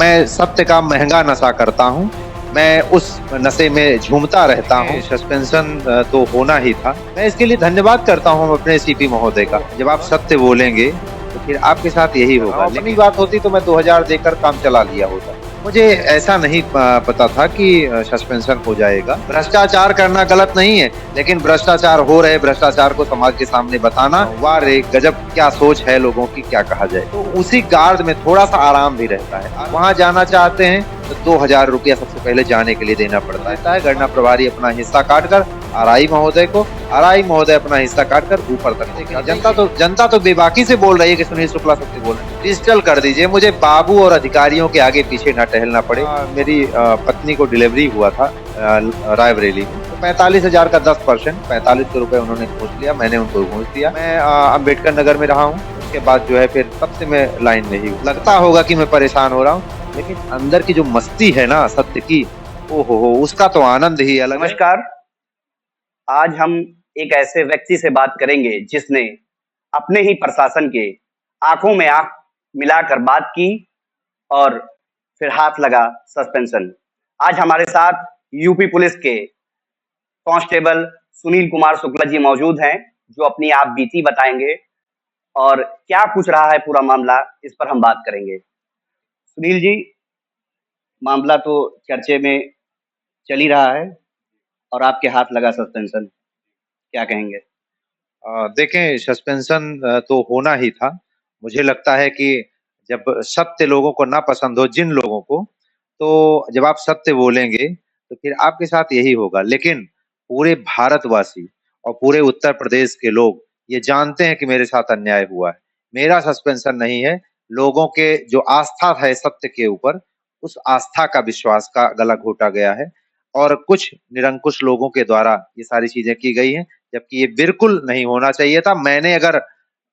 मैं सत्य का महँगा नशा करता हूँ। मैं उस नशे में झूमता रहता हूँ। सस्पेंशन तो होना ही था। मैं इसके लिए धन्यवाद करता हूँ अपने सीपी महोदय का। जब आप सत्य बोलेंगे, तो फिर आपके साथ यही होगा। अपनी बात होती तो मैं 2000 देकर काम चला लिया होता। मुझे ऐसा नहीं पता था कि सस्पेंशन हो जाएगा। भ्रष्टाचार करना गलत नहीं है, लेकिन भ्रष्टाचार हो रहे भ्रष्टाचार को समाज के सामने बताना, वाह रे गजब क्या सोच है लोगों की, क्या कहा जाए। तो उसी गार्ड में थोड़ा-सा आराम भी रहता है। वहाँ जाना चाहते हैं तो 2000 रुपया सबसे पहले जाने के लिए देना पड़ता है। गणना प्रभारी अपना हिस्सा काटकर आरआई महोदय को, आरआई महोदय अपना हिस्सा काटकर ऊपर तक देंगे। जनता तो बेबाकी से बोल रही है कि सुनील शुक्ला सत्य बोल रहे हैं। डिजिटल कर दीजिए, मुझे बाबू और अधिकारियों के आगे पीछे न टहलना पड़े। मेरी पत्नी को डिलीवरी हुआ था रायबरेली में, तो 45,000 का 10%, 4500 रुपए उन्होंने घूस लिया, मैंने उनको घूस दिया। मैं अम्बेडकर नगर में रहा हूँ। उसके बाद जो है फिर तब से मैं लाइन में ही हूँ। लगता होगा कि मैं परेशान हो रहा हूँ, लेकिन अंदर की जो मस्ती है ना सत्य की, ओ हो उसका तो आनंद ही अलग है। नमस्कार, आज हम एक ऐसे व्यक्ति से बात करेंगे जिसने अपने ही प्रशासन के आंखों में आंख मिलाकर बात की और फिर हाथ लगा सस्पेंशन। आज हमारे साथ यूपी पुलिस के कांस्टेबल सुनील कुमार शुक्ला जी मौजूद हैं, जो अपनी आप बीती बताएंगे और क्या कुछ रहा है पूरा मामला, इस पर हम बात करेंगे। सुनील जी, मामला तो चर्चे में चल ही रहा है और आपके हाथ लगा सस्पेंशन, क्या कहेंगे? देखें सस्पेंशन तो होना ही था। मुझे लगता है कि जब सत्य लोगों को ना पसंद हो, जिन लोगों को, तो जब आप सत्य बोलेंगे तो फिर आपके साथ यही होगा। लेकिन पूरे भारतवासी और पूरे उत्तर प्रदेश के लोग ये जानते हैं कि मेरे साथ अन्याय हुआ है। मेरा सस्पेंशन नहीं है, लोगों के जो आस्था है सत्य के ऊपर, उस आस्था का विश्वास का गला घोटा गया है और कुछ निरंकुश लोगों के द्वारा ये सारी चीजें की गई हैं। जबकि ये बिल्कुल नहीं होना चाहिए था। मैंने अगर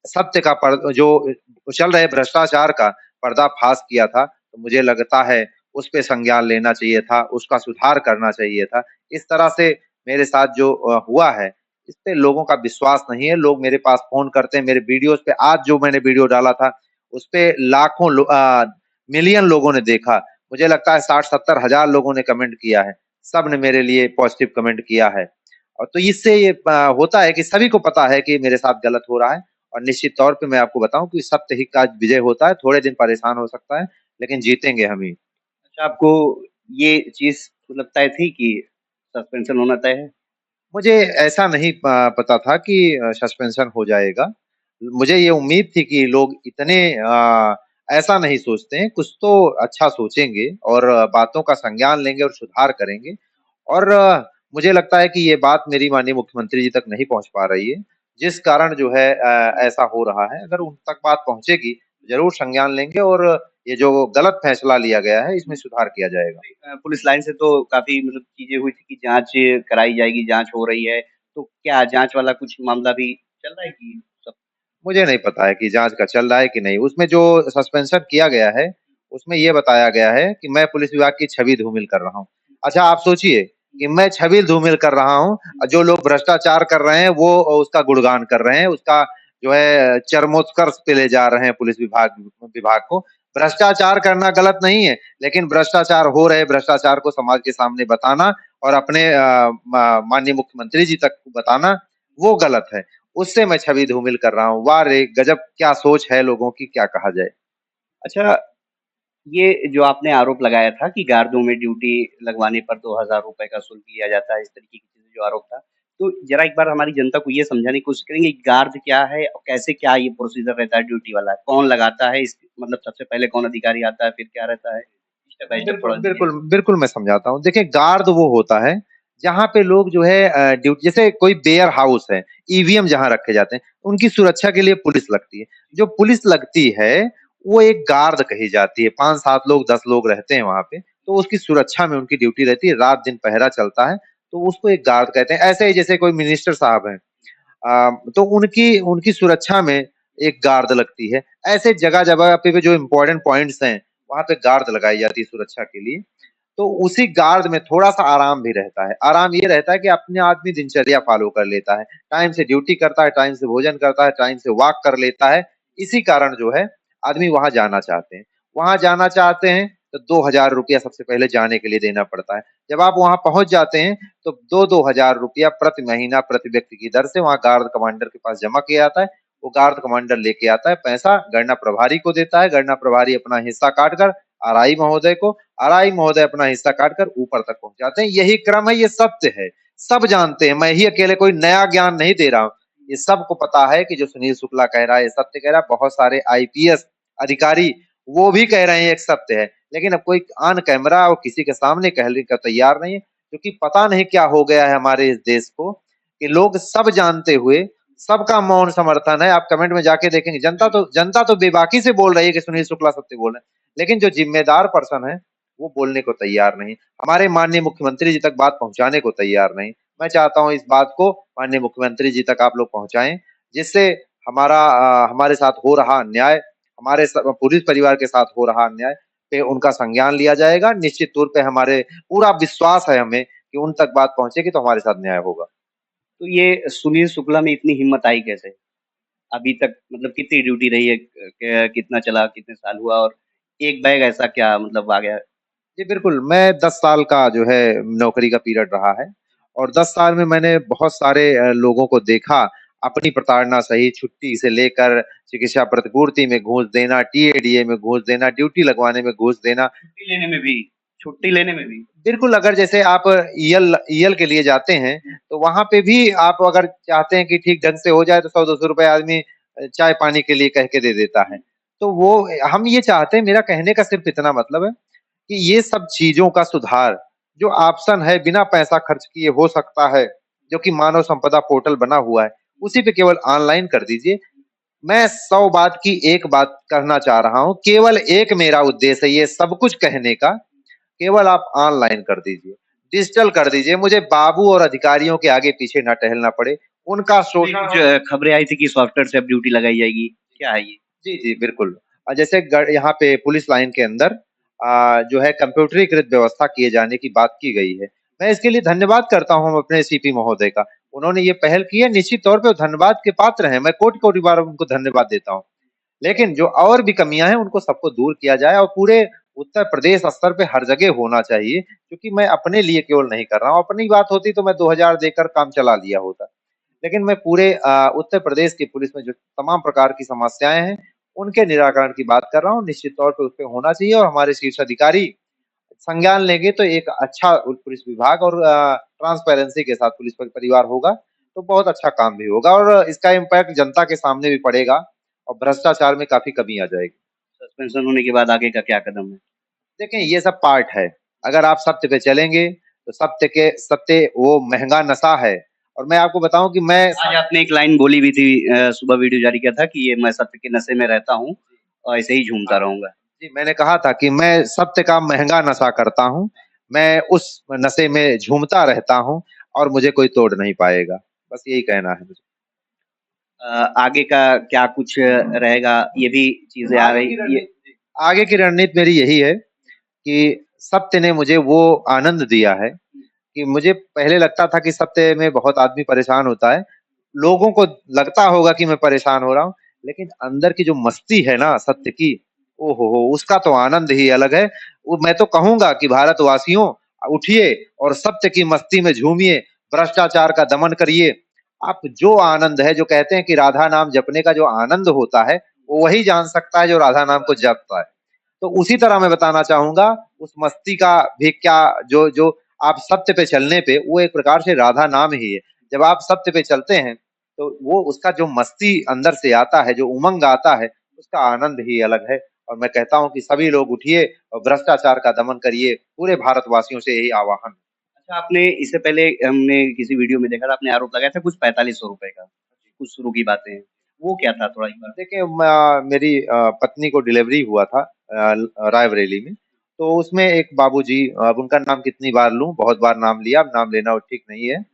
सत्य का जो चल रहे भ्रष्टाचार का पर्दाफाश किया था, तो मुझे लगता है उस पे संज्ञान लेना चाहिए था, उसका सुधार करना चाहिए था। इस तरह से मेरे साथ जो हुआ है, इस पे लोगों का विश्वास नहीं है। लोग मेरे पास फ़ोन करते हैं, मेरे वीडियोज़ पे आज जो मैंने वीडियो डाला था, उस पे लाखों मिलियन लोगों ने देखा। मुझे लगता है 60-70 हज़ार लोगों ने कमेंट किया है। सब ने मेरे लिए पॉज़िटिव कमेंट किया है। और तो इससे ये होता है कि सभी को पता है कि मेरे साथ गलत हो रहा है और निश्चित तौर पे मैं आपको बताऊं कि सत्य ही का विजय होता है। थोड़े दिन परेशान हो सकता है, लेकिन जीतेंगे हम ही। अच्छा, आपको ये चीज़ मतलब तय थी कि सस्पेंशन होना तय है? मुझे ऐसा नहीं पता था कि सस्पेंशन हो जाएगा। मुझे ये उम्मीद थी कि लोग इतने ऐसा नहीं सोचते हैं, कुछ तो अच्छा सोचेंगे और बातों का संज्ञान लेंगे और सुधार करेंगे। और मुझे लगता है कि ये बात मेरी माननीय मुख्यमंत्री जी तक नहीं पहुँच पा रही है, जिस कारण जो है ऐसा हो रहा है। अगर उन तक बात पहुँचेगी, ज़रूर संज्ञान लेंगे और ये जो गलत फैसला लिया गया है, इसमें सुधार किया जाएगा। पुलिस लाइन से तो काफ़ी मतलब चीज़ें हुई थी कि जाँच कराई जाएगी, जाँच हो रही है। तो क्या जाँच वाला कुछ मामला भी चल रहा है कि सब? मुझे नहीं पता है कि जाँच का चल रहा है कि नहीं। उसमें जो सस्पेंशन किया गया है, उसमें ये बताया गया है कि मैं पुलिस विभाग की छवि धूमिल कर रहा हूँ। अच्छा आप सोचिए कि मैं छवि धूमिल कर रहा हूँ, जो लोग भ्रष्टाचार कर रहे हैं वो उसका गुणगान कर रहे हैं, उसका जो है चरमोत्कर्ष पे ले जा रहे हैं पुलिस विभाग विभाग को। भ्रष्टाचार करना गलत नहीं है, लेकिन भ्रष्टाचार हो रहे भ्रष्टाचार को समाज के सामने बताना और अपने माननीय मुख्यमंत्री जी तक बताना, वो गलत है। उससे मैं छवि धूमिल कर रहा हूँ। वाह रे! गज़ब क्या सोच है लोगों की, क्या कहा जाए। अच्छा, ये जो आपने आरोप लगाया था कि गार्डों में ड्यूटी लगवाने पर ₹2000 का शुल्क लिया जाता है, इस तरीके की चीज़ें जो आरोप था। तो ज़रा एक बार हमारी जनता को ये समझाने की कोशिश करेंगे कि गार्ड क्या है और कैसे क्या ये प्रोसीजर रहता है ड्यूटी वाला? कौन लगाता है इस मतलब सबसे पहले कौन अधिकारी आता है, फिर क्या रहता है? स्टेप बाय स्टेप थोड़ा दीजिए। बिल्कुल मैं समझाता हूँ। देखिए गार्ड वो होता है, जहाँ पे लोग जो है जैसे कोई वेयर हाउस है, ईवीएम जहाँ रखे जाते हैं, उनकी सुरक्षा के लिए पुलिस लगती है। जो पुलिस लगती है, वो एक गार्ड कही जाती है। 5-7 लोग, 10 लोग रहते हैं वहाँ पे, तो उसकी सुरक्षा में उनकी ड्यूटी रहती है, रात-दिन पहरा चलता है, तो उसको एक गार्ड कहते हैं। ऐसे ही जैसे कोई मिनिस्टर साहब हैं, तो उनकी उनकी सुरक्षा में एक गार्ड लगती है। ऐसे जगह-जगह पे जो इम्पोर्टेंट पॉइंट्स हैं, वहाँ पे गार्ड लगाई जाती है सुरक्षा के लिए। तो उसी गार्ड में थोड़ा-सा आराम भी रहता है। आराम ये रहता है कि अपने आदमी दिनचर्या फ़ॉलो कर लेता है। टाइम से ड्यूटी करता है, टाइम से भोजन करता है, टाइम से वॉक कर लेता है। इसी कारण जो है आदमी वहाँ जाना चाहते हैं। वहाँ जाना चाहते हैं तो 2000 रुपया सबसे पहले जाने के लिए देना पड़ता है। जब आप वहां पहुंच जाते हैं तो 2-2000 रुपया प्रति महीना प्रति व्यक्ति की दर से वहां गार्ड कमांडर के पास जमा किया जाता है। वो गार्ड कमांडर लेके आता है पैसा, गणना प्रभारी को देता है, गणना प्रभारी अपना हिस्सा काटकर आरआई महोदय को, आरआई महोदय अपना हिस्सा काटकर ऊपर तक पहुंचाते हैं। यही क्रम है, ये सत्य है, सब जानते हैं, मैं ही अकेले कोई नया ज्ञान नहीं दे रहा हूं। ये सबको पता है कि जो सुनील शुक्ला कह रहा है ये सत्य कह रहा है, बहुत सारे आईपीएस अधिकारी वो भी कह रहे हैं एक सत्य है, लेकिन अब कोई ऑन कैमरा और किसी के सामने कहने का तैयार नहीं है, क्योंकि पता नहीं क्या हो गया है हमारे इस देश को कि लोग सब जानते हुए सबका मौन समर्थन है। आप कमेंट में जाके देखेंगे, जनता तो बेबाकी से बोल रही है कि सुनील शुक्ला सत्य बोल रहे हैं, लेकिन जो जिम्मेदार पर्सन है वो बोलने को तैयार नहीं, हमारे माननीय मुख्यमंत्री जी तक बात पहुंचाने को तैयार नहीं। मैं चाहता हूं इस बात को माननीय मुख्यमंत्री जी तक आप लोग पहुंचाएं, जिससे हमारे साथ हो रहा अन्याय, पुलिस परिवार के साथ हो रहा अन्याय पे उनका संज्ञान लिया जाएगा। निश्चित तौर पे हमारे पूरा विश्वास है हमें कि उन तक बात पहुंचेगी तो हमारे साथ न्याय होगा। तो ये सुनील शुक्ला में इतनी हिम्मत आई कैसे? अभी तक मतलब कितनी ड्यूटी रही है, कितना चला, कितने साल हुआ, और एक बैग ऐसा क्या मतलब आ गया? जी बिल्कुल, मैं 10 साल का जो है नौकरी का पीरियड रहा है, और 10 साल में मैंने बहुत सारे लोगों को देखा, अपनी प्रताड़ना सही, छुट्टी से लेकर चिकित्सा प्रतिपूर्ति में घूस देना, टीएडीए में घूस देना, ड्यूटी लगवाने में घूस देना। छुट्टी लेने में भी? छुट्टी लेने में भी? बिल्कुल, अगर जैसे आप ईएल के लिए जाते हैं, तो वहाँ पे भी आप अगर चाहते हैं कि ठीक ढंग से हो जाए तो 100-200 रुपए आदमी चाय पानी के लिए कह के दे देता है। तो वो हम ये चाहते हैं, मेरा कहने का सिर्फ इतना मतलब है कि ये सब चीजों का सुधार जो ऑप्शन है बिना पैसा खर्च किए हो सकता है, जो कि मानव संपदा पोर्टल बना हुआ है, उसी पे केवल ऑनलाइन कर दीजिए। मैं 100 बात की एक बात कहना चाह रहा हूँ, केवल एक मेरा उद्देश्य है ये सब कुछ कहने का, केवल आप ऑनलाइन कर दीजिए, डिजिटल कर दीजिए, मुझे बाबू और अधिकारियों के आगे पीछे न टहलना पड़े, उनका शोषण। कुछ खबरें आई थी कि सॉफ्टवेयर से अब ड्यूटी लगाई जाएगी, क्या है ये? जी जी बिल्कुल। जैसे यहाँ पे पुलिस लाइन के अंदर जो है कंप्यूटरीकृत व्यवस्था किए जाने की बात की गई है। मैं इसके लिए धन्यवाद करता हूँ अपने सीपी महोदय का, उन्होंने ये पहल की है, निश्चित तौर पे वो धन्यवाद के पात्र हैं, मैं कोटि-कोटि बार उनको धन्यवाद देता हूँ। लेकिन जो और भी कमियां हैं उनको सबको दूर किया जाए, और पूरे उत्तर प्रदेश स्तर पे हर जगह होना चाहिए, क्योंकि मैं अपने लिए केवल नहीं कर रहा हूँ, अपनी बात होती तो मैं 2000 देकर काम चला लिया होता, लेकिन मैं पूरे उत्तर प्रदेश की पुलिस में जो तमाम प्रकार की समस्याएं हैं उनके निराकरण की बात कर रहा हूँ। निश्चित तौर पे उस पे होना चाहिए, और हमारे शीर्ष अधिकारी संज्ञान लेंगे तो एक अच्छा पुलिस विभाग और ट्रांसपेरेंसी के साथ पुलिस परिवार होगा, तो बहुत अच्छा काम भी होगा, और इसका इम्पैक्ट जनता के सामने भी पड़ेगा, और भ्रष्टाचार में काफी कमी आ जाएगी। सस्पेंशन होने के बाद आगे का क्या कदम है? देखें, ये सब पार्ट है, अगर आप सत्य पे चलेंगे तो सत्य वो महंगा नशा है। और मैं आपको बताऊं कि मैं आज आपने एक लाइन बोली भी थी, सुबह वीडियो जारी किया था कि ये मैं सत्य के नशे में रहता हूँ और ऐसे ही झूमता रहूंगा। जी, मैंने कहा था कि मैं सत्य का महंगा नशा करता हूँ, मैं उस नशे में झूमता रहता हूँ, और मुझे कोई तोड़ नहीं पाएगा, बस यही कहना है मुझे। आगे का क्या कुछ रहेगा, ये भी चीजें आ रही ये? आगे की रणनीति मेरी यही है कि सत्य ने मुझे वो आनंद दिया है कि मुझे पहले लगता था कि सत्य में बहुत आदमी परेशान होता है, लोगों को लगता होगा कि मैं परेशान हो रहा हूँ, लेकिन अंदर की जो मस्ती है ना सत्य की, ओ हो उसका तो आनंद ही अलग है। वो मैं तो कहूंगा कि भारतवासियों उठिए और सत्य की मस्ती में झूमिए, भ्रष्टाचार का दमन करिए। आप जो आनंद है, जो कहते हैं कि राधा नाम जपने का जो आनंद होता है, वो वही जान सकता है जो राधा नाम को जपता है। तो उसी तरह मैं बताना चाहूंगा, उस मस्ती का भी क्या, जो जो आप सत्य पे चलने पे वो एक प्रकार से राधा नाम ही है। जब आप सत्य पे चलते हैं तो वो उसका जो मस्ती अंदर से आता है, जो उमंग आता है, उसका आनंद ही अलग है। और मैं कहता हूँ कि सभी लोग उठिए और भ्रष्टाचार का दमन करिए, पूरे भारतवासियों से यही आह्वान। अच्छा, आपने इससे पहले हमने किसी वीडियो में देखा था, आपने आरोप लगाया था कुछ 4500 रुपए का, कुछ शुरू की बातें हैं, वो क्या था थोड़ा एक बार? देखिए, मेरी पत्नी को डिलीवरी हुआ था रायबरेली में, तो उसमें एक बाबूजी, अब उनका नाम कितनी बार लूं, बहुत बार नाम लिया, अब नाम लेना ठीक नहीं है।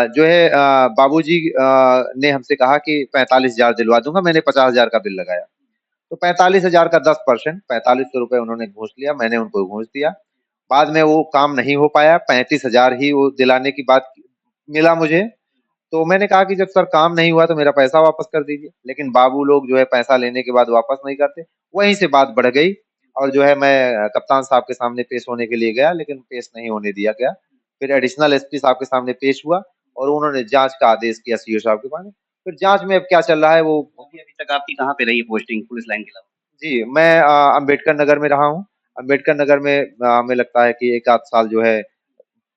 जो है बाबूजी ने हमसे कहा कि 45,000 दिलवा दूंगा, मैंने 50,000 का बिल लगाया, तो 45,000 का 10% 4500 रुपए उन्होंने घूस लिया, मैंने उनको घूस दिया। बाद में वो काम नहीं हो पाया, 35,000 ही वो दिलाने की बात मिला मुझे। तो मैंने कहा कि जब सर काम नहीं हुआ तो मेरा पैसा वापस कर दीजिए, लेकिन बाबू लोग जो है पैसा लेने के बाद वापस नहीं करते, वहीं से बात बढ़ गई, और जो है मैं कप्तान साहब के सामने पेश होने के लिए गया, लेकिन पेश नहीं होने दिया गया। फिर एडिशनल एसपी साहब के सामने पेश हुआ और उन्होंने जांच का आदेश किया सीओ साहब के पास। फिर जांच में अब क्या चल रहा है वो। अभी अभी तक आपकी कहाँ पे रही पोस्टिंग पुलिस लाइन के अलावा? जी, मैं अंबेडकर नगर में रहा हूँ। अंबेडकर नगर में हमें लगता है कि 1 आध साल जो है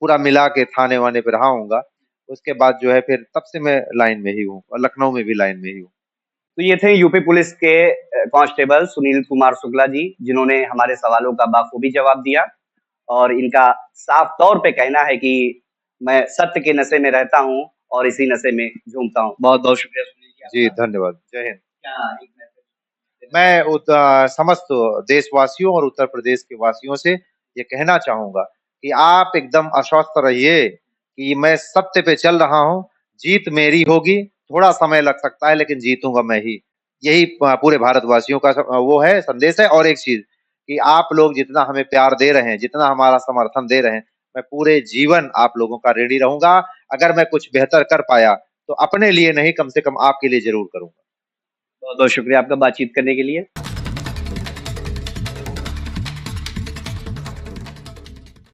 पूरा मिला के थाने-वाने पे रहा होऊँगा। उसके बाद जो है फिर तब से मैं लाइन में ही हूँ और लखनऊ में भी लाइन में ही हूँ। तो ये थे यूपी पुलिस के कांस्टेबल सुनील कुमार शुक्ला जी, जिन्होंने हमारे सवालों का बाखूबी जवाब दिया और इनका साफ तौर पे कहना है कि मैं सत्य के नशे में रहता हूँ और इसी नशे में झूमता हूँ। बहुत-बहुत शुक्रिया सुनील जी जी, आपका। धन्यवाद। जय हिंद। क्या एक मैसेज मैं समस्त देशवासियों और उत्तर प्रदेश के वासियों से ये कहना चाहूँगा कि आप एकदम आश्वस्त रहिए कि मैं सत्य पे चल रहा हूँ, जीत मेरी होगी, थोड़ा समय लग सकता है लेकिन जीतूँगा मैं ही। यही पूरे भारतवासियों का वो है संदेश है। और एक चीज़ कि आप लोग जितना हमें प्यार दे रहे हैं, जितना हमारा समर्थन दे रहे हैं, मैं पूरे जीवन आप लोगों का ऋणी रहूँगा। अगर मैं कुछ बेहतर कर पाया, तो अपने लिए नहीं कम से कम आपके लिए ज़रूर करूँगा। बहुत-बहुत शुक्रिया आपका बातचीत करने के लिए।